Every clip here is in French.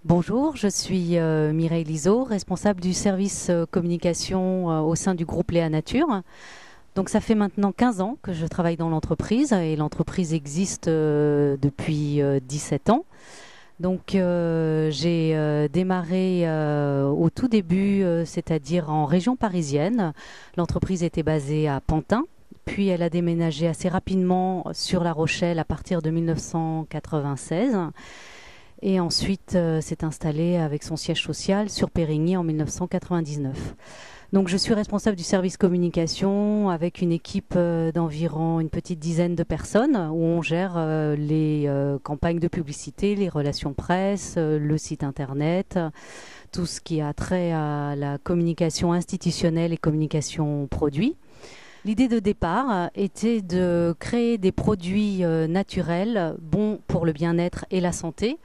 Bonjour, je suis Mireille Liseau, responsable du service communication au sein du groupe Léa Nature. Donc ça fait maintenant 15 ans que je travaille dans l'entreprise et l'entreprise existe depuis 17 ans. Donc j'ai démarré au tout début, c'est-à-dire en région parisienne. L'entreprise était basée à Pantin, puis elle a déménagé assez rapidement sur La Rochelle à partir de 1996. Et ensuite s'est installée avec son siège social sur Périgny en 1999. Donc je suis responsable du service communication avec une équipe d'environ une petite dizaine de personnes où on gère les campagnes de publicité, les relations presse, le site internet, tout ce qui a trait à la communication institutionnelle et communication produit. L'idée de départ était de créer des produits naturels bons pour le bien-être et la santé.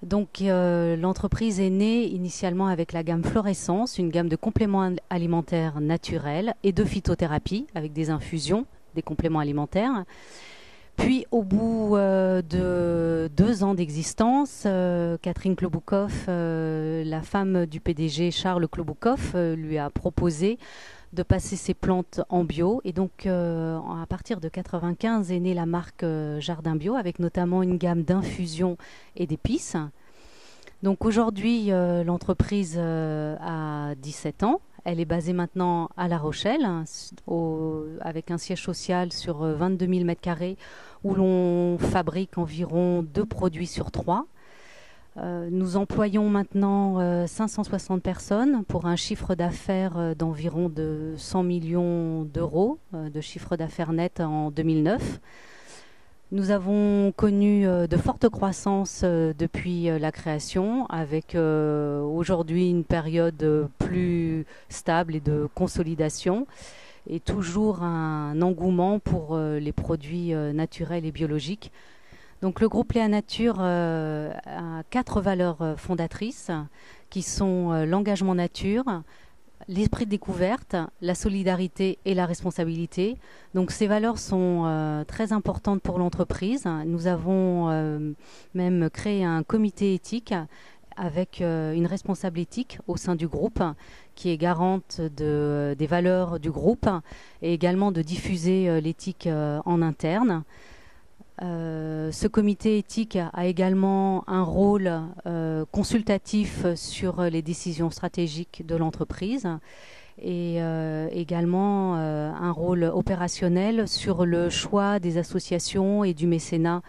Donc l'entreprise est née initialement avec la gamme Florescence, une gamme de compléments alimentaires naturels et de phytothérapie avec des infusions, des compléments alimentaires. Puis au bout de 2 ans d'existence, Catherine Kloboukov, la femme du PDG Charles Kloboukov, lui a proposé de passer ses plantes en bio. Et donc, à partir de 1995 est née la marque Jardin Bio, avec notamment une gamme d'infusions et d'épices. Donc aujourd'hui, l'entreprise a 17 ans. Elle est basée maintenant à La Rochelle, avec un siège social sur 22 000 m², où l'on fabrique environ 2 produits sur 3. Nous employons maintenant 560 personnes pour un chiffre d'affaires d'environ de 100 millions d'euros de chiffre d'affaires net en 2009. Nous avons connu de fortes croissances depuis la création, avec aujourd'hui une période plus stable et de consolidation, et toujours un engouement pour les produits naturels et biologiques. Donc le groupe Léa Nature a 4 valeurs fondatrices qui sont l'engagement nature, l'esprit de découverte, la solidarité et la responsabilité. Donc ces valeurs sont très importantes pour l'entreprise. Nous avons même créé un comité éthique avec une responsable éthique au sein du groupe qui est garante des valeurs du groupe et également de diffuser l'éthique en interne. Ce comité éthique a également un rôle consultatif sur les décisions stratégiques de l'entreprise et également un rôle opérationnel sur le choix des associations et du mécénat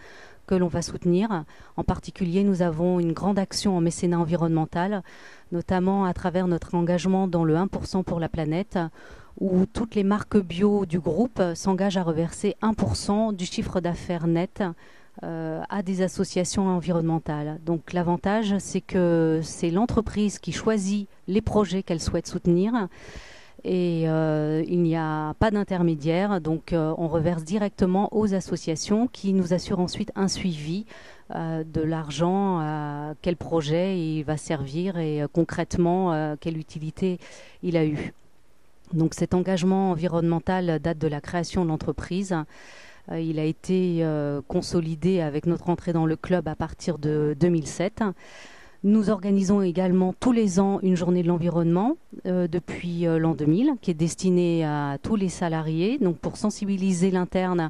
que l'on va soutenir. En particulier, nous avons une grande action en mécénat environnemental, notamment à travers notre engagement dans le 1% pour la planète, où toutes les marques bio du groupe s'engagent à reverser 1% du chiffre d'affaires net à des associations environnementales. Donc l'avantage, c'est que c'est l'entreprise qui choisit les projets qu'elle souhaite soutenir et il n'y a pas d'intermédiaire. Donc on reverse directement aux associations qui nous assurent ensuite un suivi de l'argent, à quel projet il va servir et concrètement quelle utilité il a eu. Donc cet engagement environnemental date de la création de l'entreprise. Il a été consolidé avec notre entrée dans le club à partir de 2007. Nous organisons également tous les ans une journée de l'environnement depuis l'an 2000 qui est destinée à tous les salariés, donc pour sensibiliser l'interne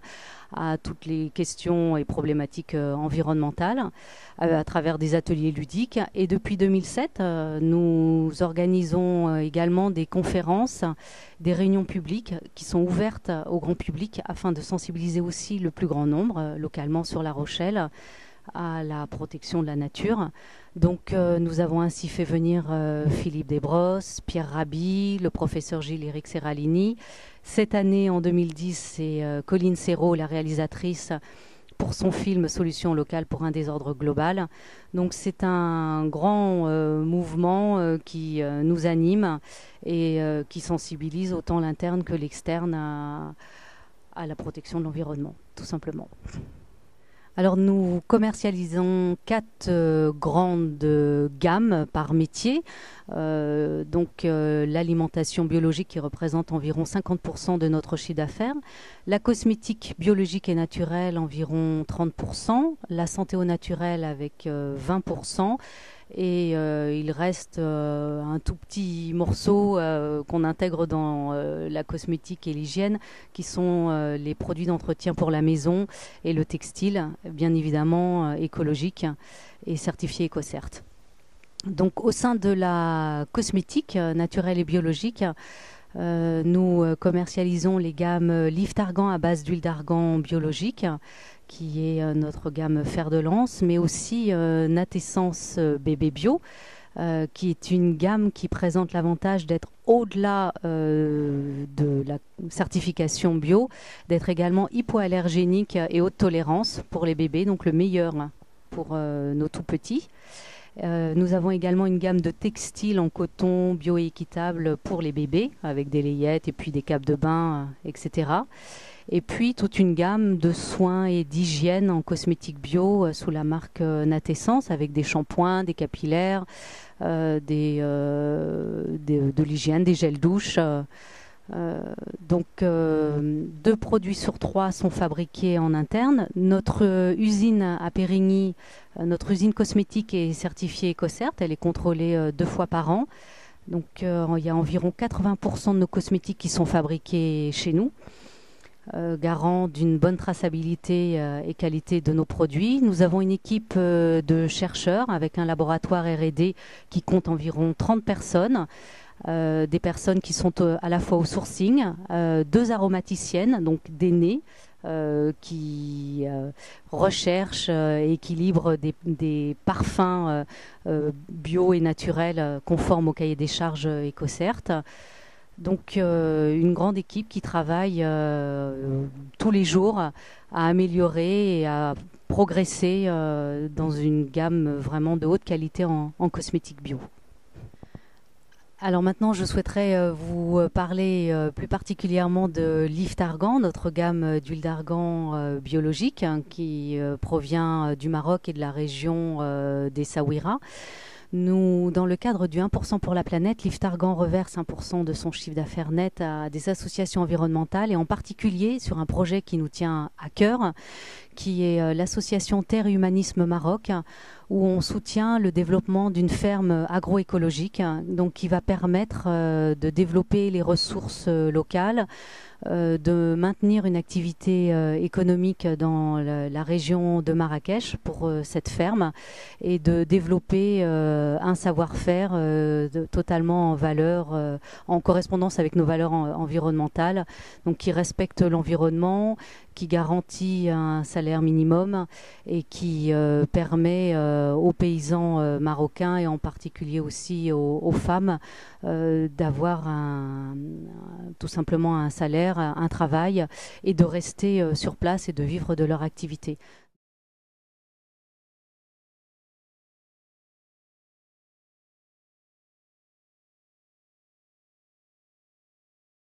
à toutes les questions et problématiques environnementales à travers des ateliers ludiques. Et depuis 2007, nous organisons également des conférences, des réunions publiques qui sont ouvertes au grand public afin de sensibiliser aussi le plus grand nombre localement sur La Rochelle à la protection de la nature. Donc nous avons ainsi fait venir Philippe Desbrosses, Pierre Rabhi, le professeur Gilles-Éric Serralini. Cette année, en 2010, c'est Colline Serrault, la réalisatrice, pour son film Solutions locales pour un désordre global. Donc c'est un grand mouvement qui nous anime et qui sensibilise autant l'interne que l'externe à la protection de l'environnement, tout simplement. Alors nous commercialisons 4 grandes gammes par métier. L'alimentation biologique qui représente environ 50% de notre chiffre d'affaires, la cosmétique biologique et naturelle environ 30%, la santé au naturel avec 20%, Et il reste un tout petit morceau qu'on intègre dans la cosmétique et l'hygiène, qui sont les produits d'entretien pour la maison et le textile, bien évidemment écologique et certifié EcoCert. Donc au sein de la cosmétique naturelle et biologique, nous commercialisons les gammes Lift Argan à base d'huile d'argan biologique, qui est notre gamme fer de lance, mais aussi Natessence bébé bio, qui est une gamme qui présente l'avantage d'être au-delà de la certification bio, d'être également hypoallergénique et haute tolérance pour les bébés, donc le meilleur pour nos tout petits. Nous avons également une gamme de textiles en coton bio-équitable pour les bébés, avec des layettes et puis des capes de bain, etc. Et puis toute une gamme de soins et d'hygiène en cosmétique bio sous la marque Natessence, avec des shampoings, des capillaires, de l'hygiène, des gels douche. Donc 2 produits sur 3 sont fabriqués en interne. Notre usine à Périgny, notre usine cosmétique est certifiée EcoCert, elle est contrôlée 2 fois par an. Donc il y a environ 80% de nos cosmétiques qui sont fabriqués chez nous, garant d'une bonne traçabilité et qualité de nos produits. Nous avons une équipe de chercheurs avec un laboratoire R&D qui compte environ 30 personnes. Des personnes qui sont à la fois au sourcing, 2 aromaticiennes, donc d'aînés, qui recherchent et équilibrent des parfums bio et naturels conformes au cahier des charges EcoCert. Donc une grande équipe qui travaille tous les jours à améliorer et à progresser dans une gamme vraiment de haute qualité en cosmétique bio. Alors maintenant, je souhaiterais vous parler plus particulièrement de Lift Argan, notre gamme d'huile d'argan biologique qui provient du Maroc et de la région d'Essaouira. Nous, dans le cadre du 1% pour la planète, Lift Argan reverse 1% de son chiffre d'affaires net à des associations environnementales et en particulier sur un projet qui nous tient à cœur, qui est l'association Terre et Humanisme Maroc, où on soutient le développement d'une ferme agroécologique, donc qui va permettre de développer les ressources locales, de maintenir une activité économique dans la région de Marrakech pour cette ferme et de développer un savoir-faire totalement en valeur, en correspondance avec nos valeurs environnementales, donc qui respecte l'environnement, qui garantit un salaire minimum et qui permet aux paysans marocains et en particulier aussi aux femmes d'avoir tout simplement un salaire, un travail et de rester sur place et de vivre de leur activité.